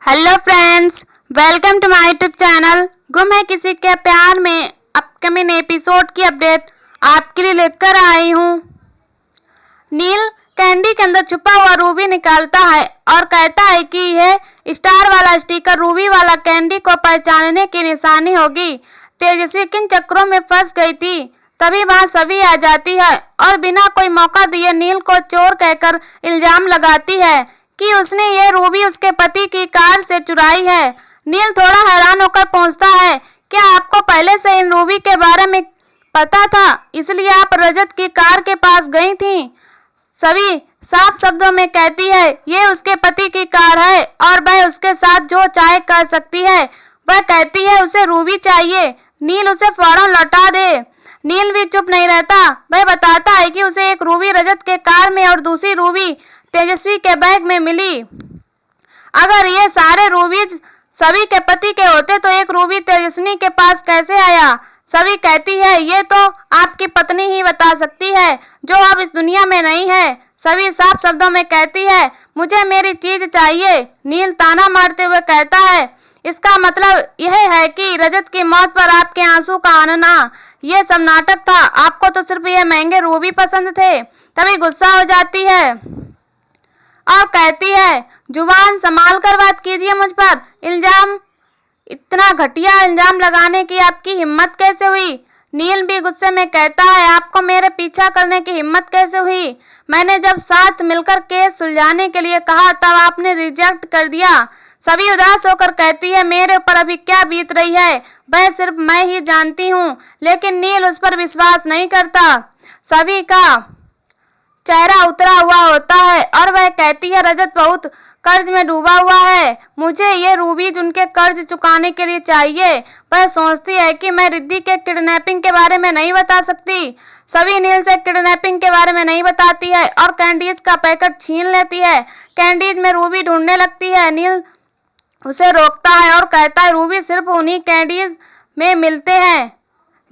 Hello friends, welcome to my YouTube channel. गुम है किसी के प्यार में अपकमिंग एपिसोड की अपडेट आपके लिए लेकर आई हूँ। नील कैंडी के अंदर छुपा हुआ रूबी निकालता है और कहता है कि यह स्टार वाला स्टिकर रूबी वाला कैंडी को पहचानने की निशानी होगी। तेजस्वी किन चक्रों में फंस गई थी, तभी वहां सभी आ जाती है और बिना कोई मौका दिए नील को चोर कहकर इल्जाम लगाती है कि उसने ये रूबी उसके पति की कार से चुराई है। नील थोड़ा हैरान होकर पूछता है, क्या आपको पहले से इन रूबी के बारे में पता था, इसलिए आप रजत की कार के पास गई थी? सभी साफ शब्दों में कहती है ये उसके पति की कार है और वह उसके साथ जो चाहे कर सकती है। वह कहती है उसे रूबी चाहिए, नील उसे फौरन लौटा दे। नील भी चुप नहीं रहता, वह बताता है कि उसे एक रूबी रजत के कार में और दूसरी रूबी तेजस्वी के बैग में मिली। अगर ये सारे रूबीज सभी के पति के होते तो एक रूबी तेजस्वी के पास कैसे आया? सभी कहती है ये तो आपकी पत्नी ही बता सकती है जो अब इस दुनिया में नहीं है। सभी साफ शब्दों में कहती है मुझे मेरी चीज चाहिए। नील ताना मारते हुए कहता है इसका मतलब यह है कि रजत की मौत पर आपके आंसू का आनना ये सब नाटक था, आपको तो सिर्फ ये महंगे रूबी पसंद थे। तभी गुस्सा हो जाती है और कहती है जुबान संभाल कर बात कीजिए, मुझ पर इतना घटिया इल्जाम लगाने की आपकी हिम्मत कैसे हुई? नील भी गुस्से में कहता है आपको मेरे पीछा करने की हिम्मत कैसे हुई? मैंने जब साथ मिलकर केस सुलझाने के लिए कहा तब आपने रिजेक्ट कर दिया। सभी उदास होकर कहती है मेरे ऊपर अभी क्या बीत रही है वह सिर्फ मैं ही जानती हूँ, लेकिन नील उस पर विश्वास नहीं करता। सभी का चेहरा उतरा हुआ होता है और वह कहती है रजत बहुत कर्ज में डूबा हुआ है, मुझे ये रूबीज उनके कर्ज चुकाने के लिए चाहिए। वह सोचती है कि मैं रिद्धि के किडनैपिंग के बारे में नहीं बता सकती। सभी नील से किडनैपिंग के बारे में नहीं बताती है और कैंडीज का पैकेट छीन लेती है। कैंडीज में रूबी ढूंढने लगती है। नील उसे रोकता है और कहता है रूबी सिर्फ उन्हीं कैंडीज में मिलते हैं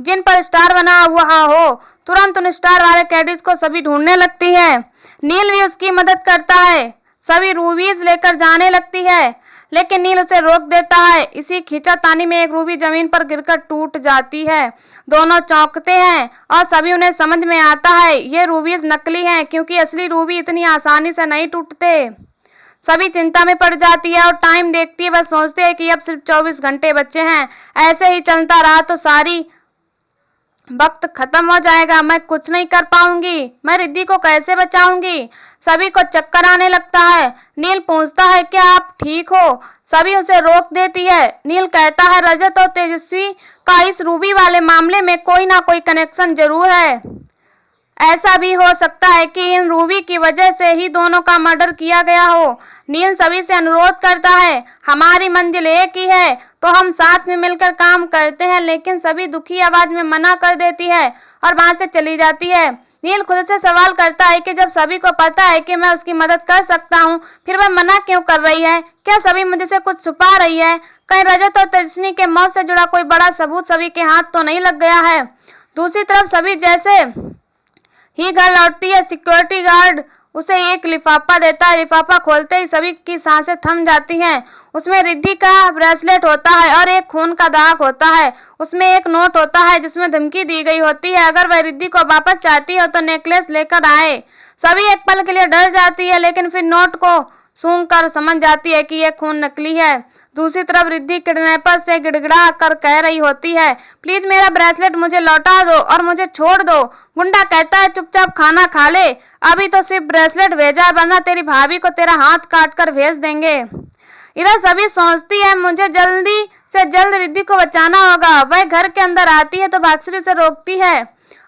जिन पर स्टार बना हुआ हो। तुरंत उन स्टार वाले कैंडीज को सभी ढूंढने लगती है। नील भी उसकी मदद करता है। सभी रूबीज लेकर जाने लगती है लेकिन नील उसे रोक देता है। इसी खींचातानी में एक रूबी जमीन पर गिरकर टूट जाती है। दोनों चौंकते हैं और सभी उन्हें समझ में आता है ये रूबीज नकली हैं क्योंकि असली रूबी इतनी आसानी से नहीं टूटते। सभी चिंता में पड़ जाती है और टाइम देखती है। वह सोचती है कि अब सिर्फ 24 घंटे बचे हैं, ऐसे ही चलता रहा तो सारी वक्त खत्म हो जाएगा, मैं कुछ नहीं कर पाऊंगी, मैं रिद्धि को कैसे बचाऊंगी? सभी को चक्कर आने लगता है। नील पूछता है क्या आप ठीक हो? सभी उसे रोक देती है। नील कहता है रजत और तेजस्वी का इस रूबी वाले मामले में कोई ना कोई कनेक्शन जरूर है। ऐसा भी हो सकता है कि इन रूबी की वजह से ही दोनों का मर्डर किया गया हो। नील सभी से अनुरोध करता है हमारी मंजिल एक ही है तो हम साथ में मिलकर काम करते हैं, लेकिन सभी दुखी आवाज में मना कर देती है और वहां से चली जाती है। नील खुद से सवाल करता है कि जब सभी को पता है कि मैं उसकी मदद कर सकता हूँ फिर वह मना क्यों कर रही है? क्या सभी मुझे से कुछ छुपा रही है? कहीं रजत और तेजस्वी के मौत से जुड़ा कोई बड़ा सबूत सभी के हाथ तो नहीं लग गया है? दूसरी तरफ सभी जैसे ही घर लौटती है सिक्योरिटी गार्ड उसे एक लिफाफा देता है। लिफाफा खोलते ही सभी की सांसें थम जाती हैं। उसमें रिद्धि का ब्रेसलेट होता है और एक खून का दाग होता है। उसमें एक नोट होता है जिसमें धमकी दी गई होती है अगर वह रिद्धि को वापस चाहती हो तो नेकलेस लेकर आए। सभी एक पल के लिए डर जाती है लेकिन फिर नोट को सूंघकर समझ जाती है कि यह खून नकली है। दूसरी तरफ रिद्धि किडनैपर से गिड़गिड़ा कर कह रही होती है प्लीज मेरा ब्रेसलेट मुझे लौटा दो और मुझे छोड़ दो। गुंडा कहता है चुपचाप खाना खा ले, अभी तो सिर्फ ब्रेसलेट भेजा है वरना तेरी भाभी को तेरा हाथ काट कर भेज देंगे। इधर सभी सोचती है मुझे जल्दी से जल्द रिद्धि को बचाना होगा। वह घर के अंदर आती है तो भाग्यश्री उसे रोकती है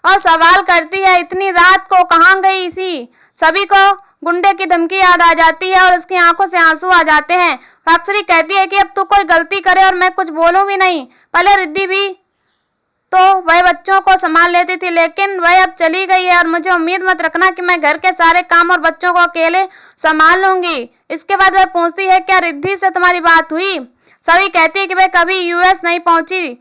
और सवाल करती है इतनी रात को कहाँ गई थी? सभी को गुंडे की धमकी याद आ जाती है और उसकी आंखों से आंसू आ जाते हैं। भाग्यश्री कहती है कि अब तू कोई गलती करे और मैं कुछ बोलूं भी नहीं। पहले रिद्धि भी तो वह बच्चों को संभाल लेती थी लेकिन वह अब चली गई है और मुझे उम्मीद मत रखना कि मैं घर के सारे काम और बच्चों को अकेले संभाल लूंगी। इसके बाद वह पूछती है क्या रिद्धि से तुम्हारी बात हुई? सभी कहती है कि वह कभी यूएस नहीं पहुंची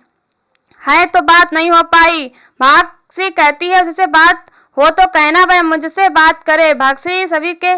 है तो बात नहीं हो पाई। भाग्यश्री कहती है उससे बात हो तो कहना वह मुझसे बात करे। भाग्यश्री सभी के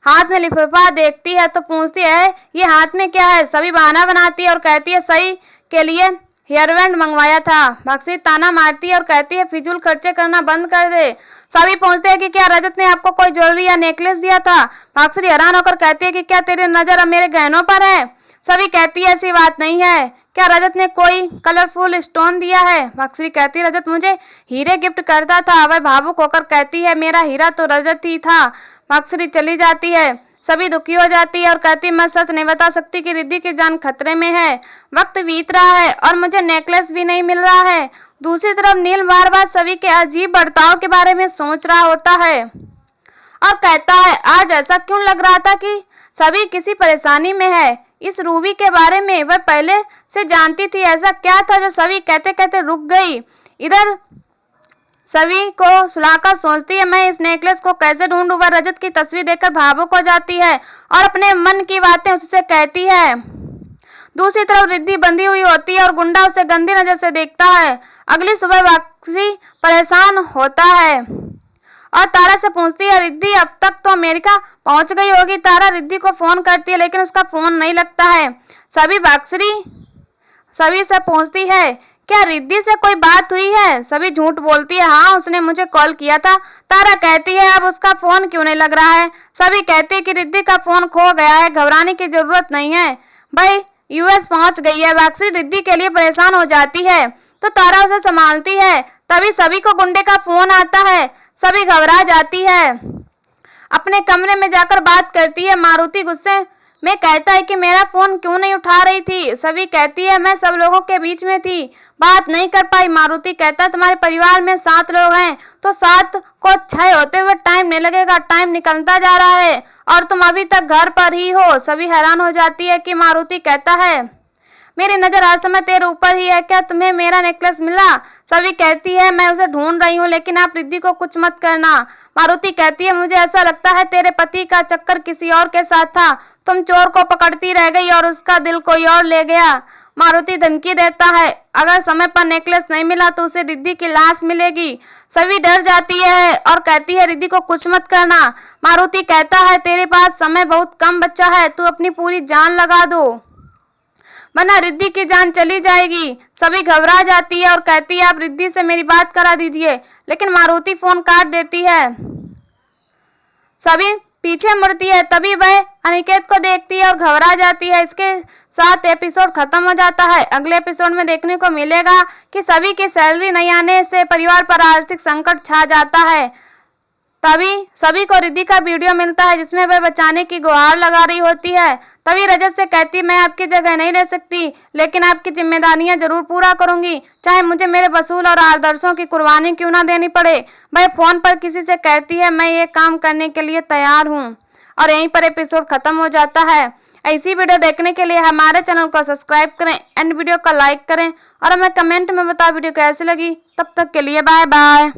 हाथ में लिफाफा देखती है तो पूछती है ये हाथ में क्या है। सभी बहाना बनाती है और कहती है सही के लिए हेयर बैंड मंगवाया था। भाग्यश्री ताना मारती है और कहती है फिजूल खर्चे करना बंद कर दे। सभी पूछते हैं कि क्या रजत ने आपको कोई ज्वेलरी या नेकलेस दिया था। भाग्यश्री हैरान होकर कहती है कि क्या तेरी नजर अब मेरे गहनों पर है। सभी कहती है ऐसी बात नहीं है, क्या रजत ने कोई कलरफुल स्टोन दिया है। भाग्यश्री कहती है रजत मुझे हीरे गिफ्ट करता था। वह भावुक होकर कहती है मेरा हीरा तो रजत ही था। भाग्यश्री चली जाती है। सभी दुखी हो जाती है और कहती मैं सच नहीं बता सकती कि रिद्धि की जान खतरे में है। वक्त बीत रहा है और मुझे नेकलेस भी नहीं मिल रहा है। दूसरी तरफ नील बार बार सभी के अजीब बर्ताव के बारे में सोच रहा होता है और कहता है आज ऐसा क्यों लग रहा था कि सभी किसी परेशानी में है। इस रूबी के बारे में वह पहले से जानती थी। ऐसा क्या था जो सभी कहते कहते रुक गई। इधर सभी को सुलाकर सोचती है मैं इस नेकलेस को कैसे ढूंढूं। वह रजत की तस्वीर देखकर भावुक हो जाती है और अपने मन की बातें उससे कहती है। दूसरी तरफ रिद्धि बंधी हुई होती है और गुंडा उसे गंदी नजर से देखता है। अगली सुबह भाग्यश्री परेशान होता है और तारा से पूछती है रिद्धि अब तक तो अमेरिका पहुंच गई होगी। तारा रिद्धि को फोन करती है लेकिन उसका फोन नहीं लगता है। सभी से पूछती है क्या रिद्धि से कोई बात हुई है। सभी झूठ बोलती है हाँ उसने मुझे कॉल किया था। तारा कहती है अब उसका फोन क्यों नहीं लग रहा है। सभी कहते हैं कि रिद्धि का फोन खो गया है, घबराने की जरूरत नहीं है, भाई यूएस पहुंच गई है। भाग्यश्री रिद्धि के लिए परेशान हो जाती है तो तारा उसे संभालती है। तभी सभी को गुंडे का फोन आता है। सभी घबरा जाती है, अपने कमरे में जाकर बात करती है। मारुति गुस्से में कहता है कि मेरा फोन क्यों नहीं उठा रही थी। सभी कहती है मैं सब लोगों के बीच में थी, बात नहीं कर पाई। मारुति कहता है तुम्हारे परिवार में 7 लोग हैं तो 7 को 6 होते हुए टाइम नहीं लगेगा, टाइम निकलता जा रहा है और तुम अभी तक घर पर ही हो। सभी हैरान हो जाती है कि मारुति कहता है मेरी नजर हर समय तेरे ऊपर ही है, क्या तुम्हें मेरा नेकलेस मिला। सभी कहती है मैं उसे ढूंढ रही हूँ लेकिन आप रिद्धि को कुछ मत करना। मारुति कहती है मुझे ऐसा लगता है तेरे पति का चक्कर किसी और के साथ था, तुम चोर को पकड़ती रह गई और उसका दिल कोई और ले गया। मारुति धमकी देता है अगर समय पर नेकलेस नहीं मिला तो उसे रिद्धि की लाश मिलेगी। सभी डर जाती है और कहती है रिद्धि को कुछ मत करना। मारुति कहता है तेरे पास समय बहुत कम बचा है, तू अपनी पूरी जान लगा दो वरना रिद्धि की जान चली जाएगी। सभी घबरा जाती है और कहती है आप रिद्धि से मेरी बात करा दीजिए, लेकिन मारुति फोन काट देती है। सभी पीछे मुड़ती है तभी वह अनिकेत को देखती है और घबरा जाती है। इसके साथ एपिसोड खत्म हो जाता है। अगले एपिसोड में देखने को मिलेगा कि सभी की सैलरी नहीं आने से परिवार पर आर्थिक संकट छा जाता है। तभी सभी को रिद्धि का वीडियो मिलता है जिसमें वह बचाने की गुहार लगा रही होती है। तभी रजत से कहती मैं आपकी जगह नहीं ले सकती लेकिन आपकी जिम्मेदारियां जरूर पूरा करूंगी, चाहे मुझे मेरे वसूल और आदर्शों की कुर्बानी क्यों ना देनी पड़े। वह फोन पर किसी से कहती है मैं ये काम करने के लिए तैयार हूँ और यहीं पर एपिसोड खत्म हो जाता है। ऐसी वीडियो देखने के लिए हमारे चैनल को सब्सक्राइब करें एंड वीडियो को लाइक करें और हमें कमेंट में बताओ वीडियो कैसी लगी। तब तक के लिए बाय बाय।